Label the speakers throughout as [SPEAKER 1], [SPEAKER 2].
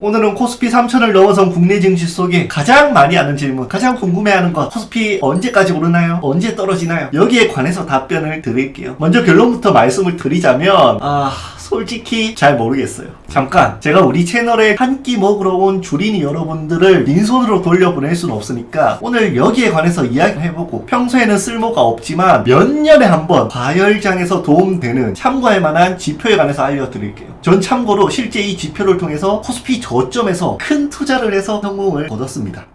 [SPEAKER 1] 오늘은 코스피 3000을 넘어선 국내 증시 속에 가장 많이 하는 질문, 가장 궁금해하는 것, 코스피 언제까지 오르나요? 언제 떨어지나요? 여기에 관해서 답변을 드릴게요. 먼저 결론부터 말씀을 드리자면 솔직히 잘 모르겠어요. 잠깐, 제가 우리 채널에 한 끼 먹으러 온 주린이 여러분들을 빈손으로 돌려보낼 수는 없으니까 오늘 여기에 관해서 이야기를 해보고, 평소에는 쓸모가 없지만 몇 년에 한 번 과열장에서 도움되는 참고할 만한 지표에 관해서 알려드릴게요. 전 참고로 실제 이 지표를 통해서 코스피 저점에서 큰 투자를 해서 성공을 거뒀습니다.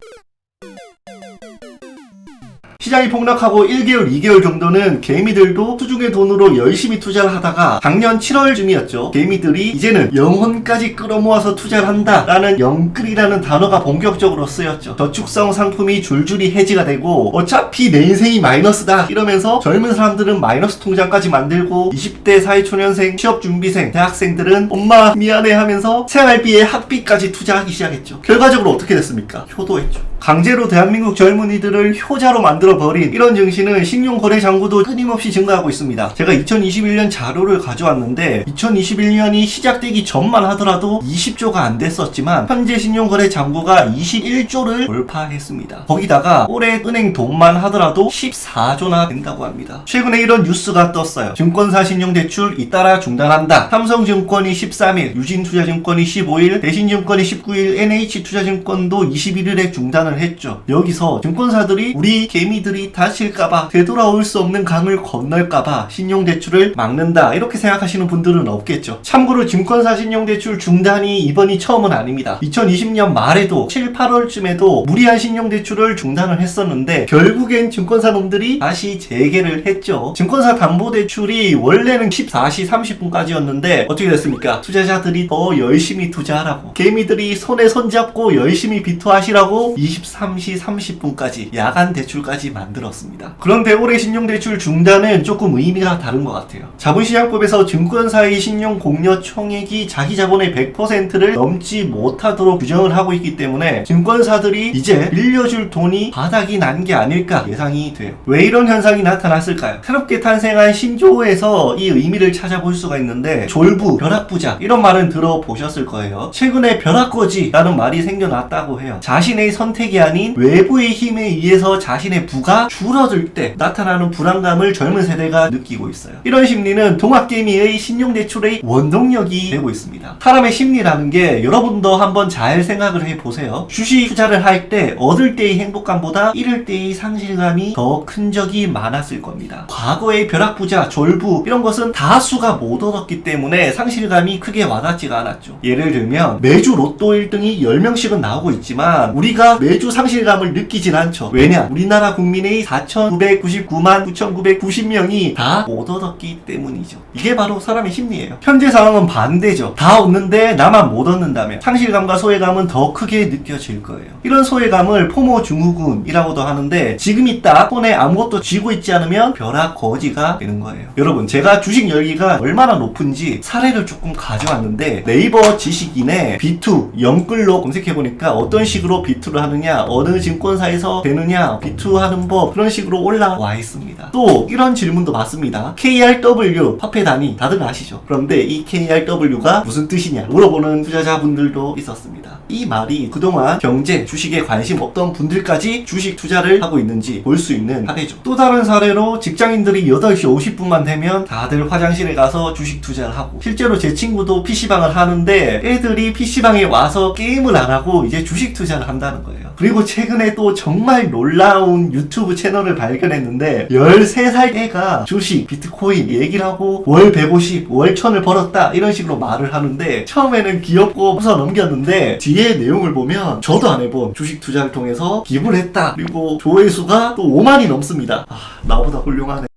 [SPEAKER 1] 시장이 폭락하고 1개월, 2개월 정도는 개미들도 수중의 돈으로 열심히 투자를 하다가 작년 7월쯤이었죠. 개미들이 이제는 영혼까지 끌어모아서 투자를 한다라는 영끌이라는 단어가 본격적으로 쓰였죠. 저축성 상품이 줄줄이 해지가 되고 어차피 내 인생이 마이너스다 이러면서 젊은 사람들은 마이너스 통장까지 만들고 20대 사회초년생, 취업준비생, 대학생들은 엄마 미안해 하면서 생활비에 학비까지 투자하기 시작했죠. 결과적으로 어떻게 됐습니까? 효도했죠. 강제로 대한민국 젊은이들을 효자로 만들어버린 이런 증시는 신용거래 잔고도 끊임없이 증가하고 있습니다. 제가 2021년 자료를 가져왔는데 2021년이 시작되기 전만 하더라도 20조가 안 됐었지만 현재 신용거래 잔고가 21조를 돌파했습니다. 거기다가 올해 은행 돈만 하더라도 14조나 된다고 합니다. 최근에 이런 뉴스가 떴어요. 증권사 신용대출 잇따라 중단한다. 삼성증권이 13일, 유진투자증권이 15일, 대신증권이 19일, NH투자증권도 21일에 중단을 했죠. 여기서 증권사들이 우리 개미들이 다칠까봐, 되돌아올 수 없는 강을 건널까봐 신용대출을 막는다 이렇게 생각하시는 분들은 없겠죠. 참고로 증권사 신용대출 중단이 이번이 처음은 아닙니다. 2020년 말에도 7, 8월쯤에도 무리한 신용대출을 중단을 했었는데 결국엔 증권사 놈들이 다시 재개를 했죠. 증권사 담보대출이 원래는 14시 30분까지였는데 어떻게 됐습니까? 투자자들이 더 열심히 투자하라고, 개미들이 손에 손잡고 열심히 비투하시라고 23시 30분까지 야간 대출까지 만들었습니다. 그런데 올해 신용대출 중단은 조금 의미가 다른 것 같아요. 자본시장법에서 증권사의 신용 공여 총액이 자기 자본의 100%를 넘지 못하도록 규정을 하고 있기 때문에 증권사들이 이제 빌려줄 돈이 바닥이 난 게 아닐까 예상이 돼요. 왜 이런 현상이 나타났을까요? 새롭게 탄생한 신조어에서 이 의미를 찾아볼 수가 있는데, 졸부, 벼락부자 이런 말은 들어보셨을 거예요. 최근에 벼락거지라는 말이 생겨났다고 해요. 자신의 선택이 아닌 외부의 힘에 의해서 자신의 부가 줄어들 때 나타나는 불안감을 젊은 세대가 느끼고 있어요. 이런 심리는 동학개미의 신용대출의 원동력이 되고 있습니다. 사람의 심리라는 게 여러분도 한번 잘 생각을 해보세요. 주식 투자를 할 때 얻을 때의 행복감보다 잃을 때의 상실감이 더 큰 적이 많았을 겁니다. 과거의 벼락부자, 졸부 이런 것은 다수가 못 얻었기 때문에 상실감이 크게 와닿지가 않았죠. 예를 들면 매주 로또 1등이 10명씩은 나오고 있지만 우리가 매주 상실감을 느끼진 않죠. 왜냐? 우리나라 국민의 4,999만 9,990명이 다 못 얻었기 때문이죠. 이게 바로 사람의 심리예요. 현재 상황은 반대죠. 다 얻는데 나만 못 얻는다면 상실감과 소외감은 더 크게 느껴질 거예요. 이런 소외감을 포모 증후군이라고도 하는데, 지금 있다 손에 아무것도 쥐고 있지 않으면 벼락거지가 되는 거예요. 여러분, 제가 주식 열기가 얼마나 높은지 사례를 조금 가져왔는데, 네이버 지식인에 B2 영끌로 검색해보니까 어떤 식으로 B2를 하느냐, 어느 증권사에서 되느냐, B2 하는 법, 그런 식으로 올라와 있습니다. 또 이런 질문도 받습니다. KRW 화폐 단위 다들 아시죠? 그런데 이 KRW가 무슨 뜻이냐 물어보는 투자자분들도 있었습니다. 이 말이 그동안 경제, 주식에 관심 없던 분들까지 주식 투자를 하고 있는지 볼 수 있는 사례죠. 또 다른 사례로 직장인들이 8시 50분만 되면 다들 화장실에 가서 주식 투자를 하고, 실제로 제 친구도 PC방을 하는데 애들이 PC방에 와서 게임을 안 하고 이제 주식 투자를 한다는 거예요. 그리고 최근에 또 정말 놀라운 유튜브 채널을 발견했는데, 13살 애가 주식, 비트코인 얘기를 하고 월 150, 월 1000을 벌었다 이런 식으로 말을 하는데, 처음에는 귀엽고 웃어 넘겼는데 뒤에 내용을 보면 저도 안 해본 주식 투자를 통해서 기부를 했다, 그리고 조회수가 또 5만이 넘습니다. 나보다 훌륭하네.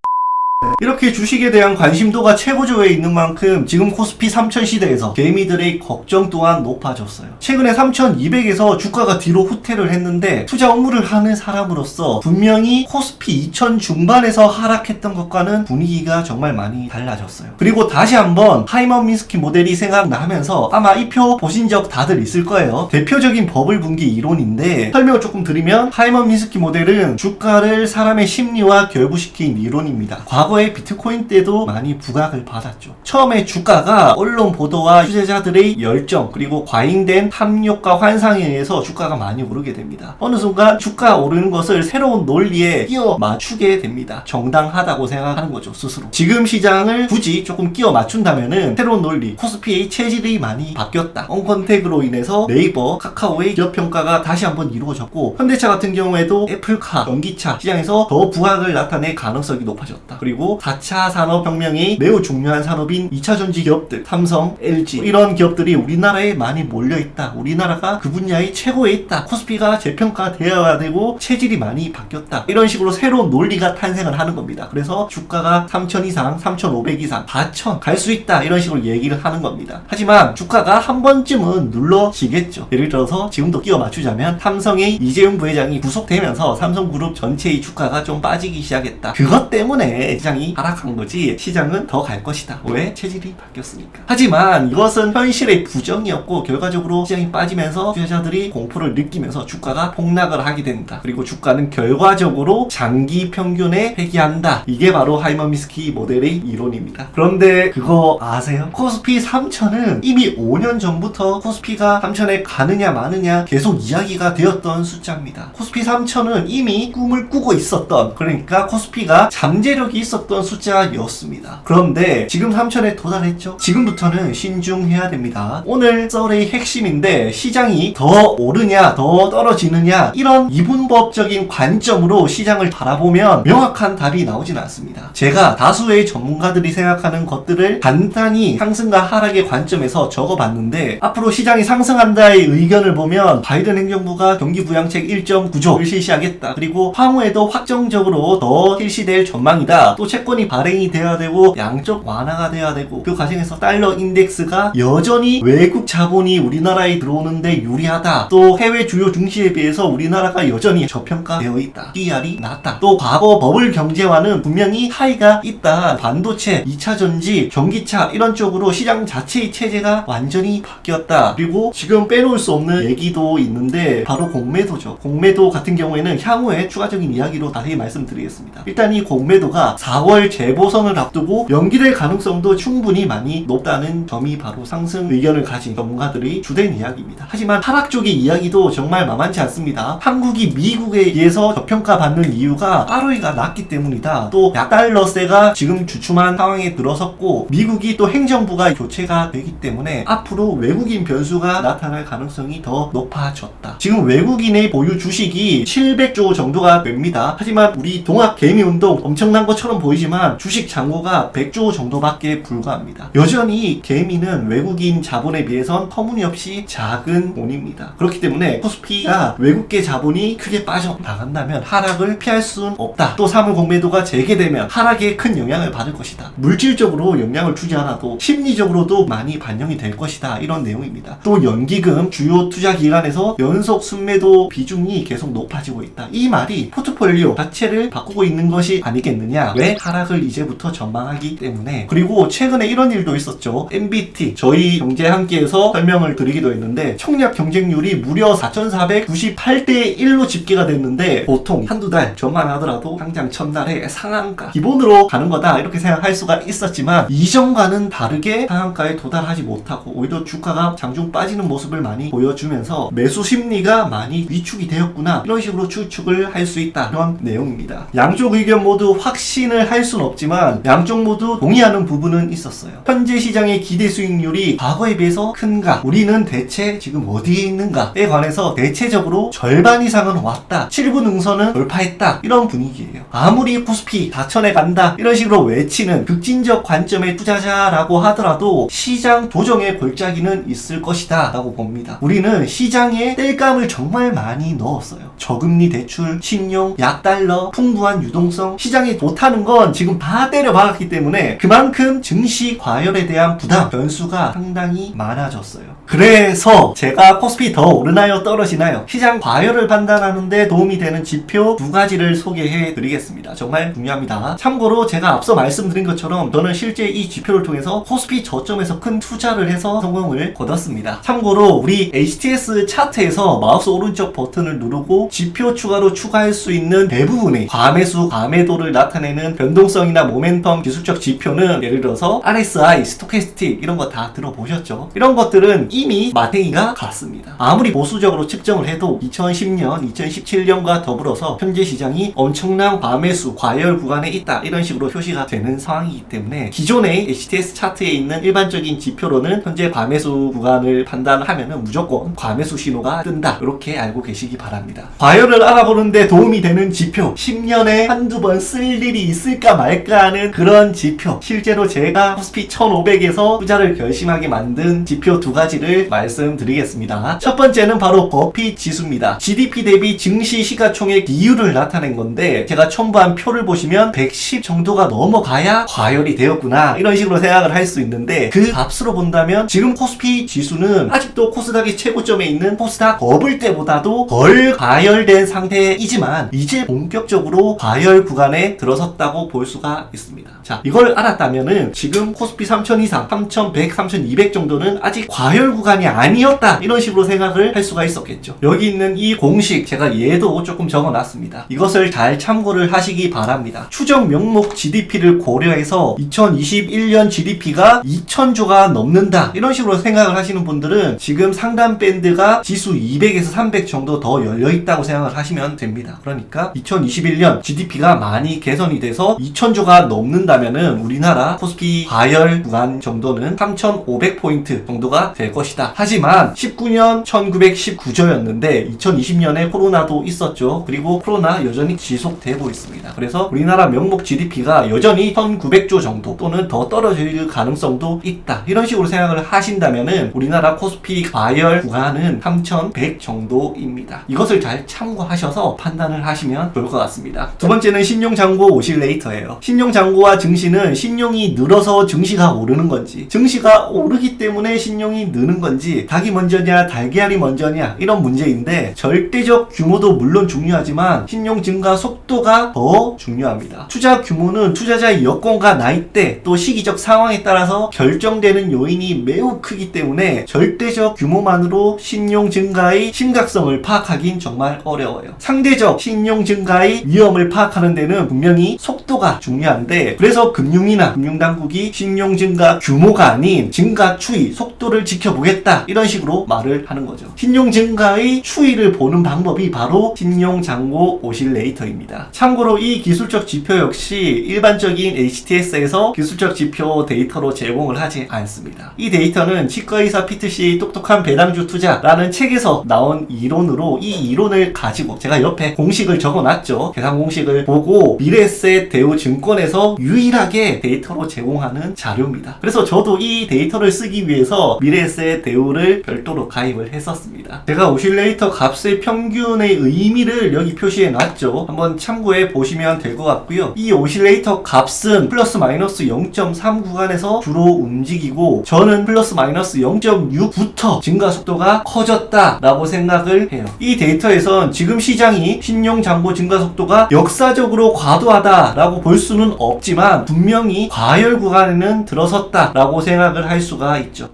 [SPEAKER 1] 이렇게 주식에 대한 관심도가 최고조에 있는 만큼 지금 코스피 3000 시대에서 개미들의 걱정 또한 높아졌어요. 최근에 3200에서 주가가 뒤로 후퇴를 했는데, 투자 업무를 하는 사람으로서 분명히 코스피 2000 중반에서 하락했던 것과는 분위기가 정말 많이 달라졌어요. 그리고 다시 한번 하이먼 미스키 모델이 생각나면서 아마 이 표 보신 적 다들 있을 거예요. 대표적인 버블 분기 이론인데, 설명을 조금 드리면 하이먼 미스키 모델은 주가를 사람의 심리와 결부시킨 이론입니다. 과거에 비트코인 때도 많이 부각을 받았죠. 처음에 주가가 언론 보도와 투자자들의 열정 그리고 과잉된 탐욕과 환상에 의해서 주가가 많이 오르게 됩니다. 어느 순간 주가 오르는 것을 새로운 논리에 끼워 맞추게 됩니다. 정당하다고 생각하는 거죠, 스스로. 지금 시장을 굳이 조금 끼워 맞춘다면은 새로운 논리, 코스피의 체질이 많이 바뀌었다. 언컨택으로 인해서 네이버, 카카오의 기업 평가가 다시 한번 이루어졌고, 현대차 같은 경우에도 애플카, 전기차 시장에서 더 부각을 나타낼 가능성이 높아졌다. 그리고 4차 산업혁명이 매우 중요한 산업인 2차 전지 기업들, 삼성, LG 이런 기업들이 우리나라에 많이 몰려있다. 우리나라가 그 분야의 최고에 있다. 코스피가 재평가되어야 되고 체질이 많이 바뀌었다. 이런 식으로 새로운 논리가 탄생을 하는 겁니다. 그래서 주가가 3,000 이상, 3,500 이상, 4,000 갈 수 있다. 이런 식으로 얘기를 하는 겁니다. 하지만 주가가 한 번쯤은 눌러지겠죠. 예를 들어서 지금도 끼워 맞추자면 삼성의 이재용 부회장이 구속되면서 삼성그룹 전체의 주가가 좀 빠지기 시작했다. 그것 때문에 시장이 하락한 거지 시장은 더 갈 것이다. 왜? 체질이 바뀌었으니까. 하지만 이것은 현실의 부정이었고 결과적으로 시장이 빠지면서 투자자들이 공포를 느끼면서 주가가 폭락을 하게 된다. 그리고 주가는 결과적으로 장기 평균에 회귀한다. 이게 바로 하이머미스키 모델의 이론입니다. 그런데 그거 아세요? 코스피 3000은 이미 5년 전부터 코스피가 3000에 가느냐 마느냐 계속 이야기가 되었던 숫자입니다. 코스피 3000은 이미 꿈을 꾸고 있었던, 그러니까 코스피가 잠재력이 있었던 숫자였습니다. 그런데 지금 3000에 도달했죠? 지금부터는 신중해야 됩니다. 오늘 썰의 핵심인데 시장이 더 오르냐 더 떨어지느냐 이런 이분법적인 관점으로 시장을 바라보면 명확한 답이 나오진 않습니다. 제가 다수의 전문가들이 생각하는 것들을 간단히 상승과 하락의 관점에서 적어봤는데 앞으로 시장이 상승한다의 의견을 보면 바이든 행정부가 경기부양책 1.9조를 실시하겠다. 그리고 향후에도 확정적으로 더 실시될 전망이다. 또 채권이 발행이 되어야 되고 양적 완화가 되어야 되고 그 과정에서 달러 인덱스가 여전히 외국 자본이 우리나라에 들어오는데 유리하다. 또 해외 주요 증시에 비해서 우리나라가 여전히 저평가되어 있다. DR이 낮다. 또 과거 버블 경제와는 분명히 차이가 있다. 반도체, 2차 전지, 전기차 이런 쪽으로 시장 자체의 체제가 완전히 바뀌었다. 그리고 지금 빼놓을 수 없는 얘기도 있는데 바로 공매도죠. 공매도 같은 경우에는 향후에 추가적인 이야기로 다시 말씀드리겠습니다. 일단 이 공매도가 4월 재보선을 앞두고 연기될 가능성도 충분히 많이 높다는 점이 바로 상승 의견을 가진 전문가들의 주된 이야기입니다. 하지만 하락 쪽의 이야기도 정말 만만치 않습니다. 한국이 미국에 비해서 저평가받는 이유가 ROE가 낮기 때문이다. 또 약달러세가 지금 주춤한 상황에 들어섰고 미국이 또 행정부가 교체가 되기 때문에 앞으로 외국인 변수가 나타날 가능성이 더 높아졌다. 지금 외국인의 보유 주식이 700조 정도가 됩니다. 하지만 우리 동학개미운동 엄청난 것처럼 보이지만 주식 잔고가 100조 정도밖에 불과합니다. 여전히 개미는 외국인 자본에 비해선 터무니없이 작은 돈입니다. 그렇기 때문에 코스피가 외국계 자본이 크게 빠져나간다면 하락을 피할 수는 없다. 또 3월 공매도가 재개되면 하락에 큰 영향을 받을 것이다. 물질적으로 영향을 주지 않아도 심리적으로도 많이 반영이 될 것이다. 이런 내용입니다. 또 연기금 주요 투자기관에서 연속 순매도 비중이 계속 높아지고 있다. 이 말이 포트폴리오 자체를 바꾸고 있는 것이 아니겠느냐. 왜? 하락을 이제부터 전망하기 때문에. 그리고 최근에 이런 일도 있었죠. MBT 저희 경제 함께에서 설명을 드리기도 했는데 청약 경쟁률이 무려 4,498대 1로 집계가 됐는데 보통 한두 달 전만 하더라도 당장 첫날에 상한가 기본으로 가는 거다 이렇게 생각할 수가 있었지만 이전과는 다르게 상한가에 도달하지 못하고 오히려 주가가 장중 빠지는 모습을 많이 보여주면서 매수 심리가 많이 위축이 되었구나 이런 식으로 추측을 할 수 있다 이런 내용입니다. 양쪽 의견 모두 확신을 할 수는 없지만 양쪽 모두 동의하는 부분은 있었어요. 현재 시장의 기대 수익률이 과거에 비해서 큰가? 우리는 대체 지금 어디에 있는가에 관해서 대체적으로 절반 이상은 왔다. 7분 응선은 돌파했다. 이런 분위기예요. 아무리 코스피 4천에 간다 이런 식으로 외치는 극진적 관점의 투자자라고 하더라도 시장 조정의 골짜기는 있을 것이다 라고 봅니다. 우리는 시장에 땔감을 정말 많이 넣었어요. 저금리 대출, 신용, 약달러, 풍부한 유동성 시장이 좋다는 건 지금 다 때려박았기 때문에 그만큼 증시 과열에 대한 부담 변수가 상당히 많아졌어요. 그래서 제가 코스피 더 오르나요 떨어지나요 시장 과열을 판단하는데 도움이 되는 지표 두 가지를 소개해 드리겠습니다. 정말 중요합니다. 참고로 제가 앞서 말씀드린 것처럼 저는 실제 이 지표를 통해서 코스피 저점에서 큰 투자를 해서 성공을 거뒀습니다. 참고로 우리 HTS 차트에서 마우스 오른쪽 버튼을 누르고 지표 추가로 추가할 수 있는 대부분의 과매수, 과매도를 나타내는 변동성이나 모멘텀 기술적 지표는 예를 들어서 RSI, 스토캐스틱 이런 거 다 들어보셨죠? 이런 것들은 이미 마탱이가 갔습니다. 아무리 보수적으로 측정을 해도 2010년, 2017년과 더불어서 현재 시장이 엄청난 과매수, 과열 구간에 있다 이런 식으로 표시가 되는 상황이기 때문에 기존의 HTS 차트에 있는 일반적인 지표로는 현재 과매수 구간을 판단하면 무조건 과매수 신호가 뜬다 이렇게 알고 계시기 바랍니다. 과열을 알아보는데 도움이 되는 지표, 10년에 한두 번 쓸 일이 있을까 말까 하는 그런 지표, 실제로 제가 코스피 1500에서 투자를 결심하게 만든 지표 두 가지를 말씀드리겠습니다. 첫 번째는 바로 버핏 지수입니다. GDP 대비 증시 시가총액 비율을 나타낸 건데 제가 첨부한 표를 보시면 110 정도가 넘어가야 과열이 되었구나 이런 식으로 생각을 할 수 있는데 그 값으로 본다면 지금 코스피 지수는 아직도 코스닥이 최고점에 있는 코스닥 버블 때보다도 덜 과열된 상태이지만 이제 본격적으로 과열 구간에 들어섰다고 볼 수가 있습니다. 자, 이걸 알았다면은 지금 코스피 3000 이상, 3100, 3200 정도는 아직 과열 구간이 아니었다 이런 식으로 생각을 할 수가 있었겠죠. 여기 있는 이 공식 제가 얘도 조금 적어놨습니다. 이것을 잘 참고를 하시기 바랍니다. 추정 명목 GDP를 고려해서 2021년 GDP가 2000조가 넘는다 이런 식으로 생각을 하시는 분들은 지금 상단 밴드가 지수 200에서 300 정도 더 열려있다고 생각을 하시면 됩니다. 그러니까 2021년 GDP가 많이 개선이 돼서 2000조가 넘는다면은 우리나라 코스피 과열 구간 정도는 3500포인트 정도가 될 것이다. 하지만 19년 1919조였는데 2020년에 코로나도 있었죠. 그리고 코로나 여전히 지속되고 있습니다. 그래서 우리나라 명목 GDP가 여전히 1900조 정도 또는 더 떨어질 가능성도 있다. 이런 식으로 생각을 하신다면은 우리나라 코스피 과열 구간은 3100 정도입니다. 이것을 잘 참고하셔서 판단을 하시면 좋을 것 같습니다. 두 번째는 신용장고 오실레이터예요. 신용장고와 증시는 신용이 늘어서 증시가 오르는 건지 증시가 오르기 때문에 신용이 느는 건지 닭이 먼저냐 달걀이 먼저냐 이런 문제인데 절대적 규모도 물론 중요하지만 신용 증가 속도가 더 중요합니다. 투자 규모는 투자자의 여건과 나이대 또 시기적 상황에 따라서 결정되는 요인이 매우 크기 때문에 절대적 규모만으로 신용 증가의 심각성을 파악하긴 정말 어려워요. 상대적 신용 증가의 위험을 파악하는 데는 분명히 속도가 중요한데 그래서 금융이나 금융당국이 신용 증가 규모가 아닌 증가 추이, 속도를 지켜보겠다 이런 식으로 말을 하는 거죠. 신용 증가의 추이를 보는 방법이 바로 신용장고 오실레이터입니다. 참고로 이 기술적 지표 역시 일반적인 HTS에서 기술적 지표 데이터로 제공을 하지 않습니다. 이 데이터는 치과의사 피트씨 똑똑한 배당주 투자라는 책에서 나온 이론으로 이 이론을 가지고 제가 옆에 공식을 적어놨죠. 계산 공식을 보고 미래에셋 대우 증권에서 유일하게 데이터로 제공하는 자료입니다. 그래서 저도 이 데이터를 쓰기 위해서 미래에셋 대우를 별도로 가입을 했었습니다. 제가 오실레이터 값의 평균의 의미를 여기 표시해 놨죠. 한번 참고해 보시면 될 것 같고요. 이 오실레이터 값은 플러스 마이너스 0.3 구간에서 주로 움직이고 저는 플러스 마이너스 0.6부터 증가 속도가 커졌다 라고 생각을 해요. 이 데이터에선 지금 시장이 신용장고 증가 속도가 역사적으로 과도하다 라고 볼 수는 없지만 분명히 과열 구간에는 들어섰다 라고 생각을 할 수가 있죠.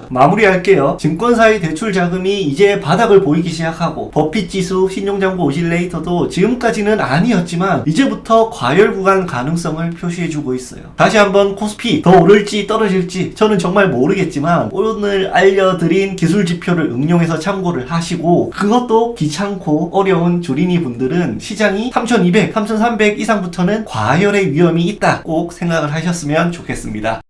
[SPEAKER 1] 마무리할게요. 증권사의 대출 자금이 이제 바닥을 보이기 시작하고 버핏 지수, 신용장고 오실레이터도 지금까지는 아니었지만 이제부터 과열 구간 가능성을 표시해주고 있어요. 다시 한번 코스피 더 오를지 떨어질지 저는 정말 모르겠지만 오늘 알려드린 기술 지표를 응용해서 참고를 하시고 그것도 귀찮고 어려운 주린이 분들은 시장이 3200, 3300 이상부터는 과열의 위험이 있다 꼭 생각을 하셨으면 좋겠습니다.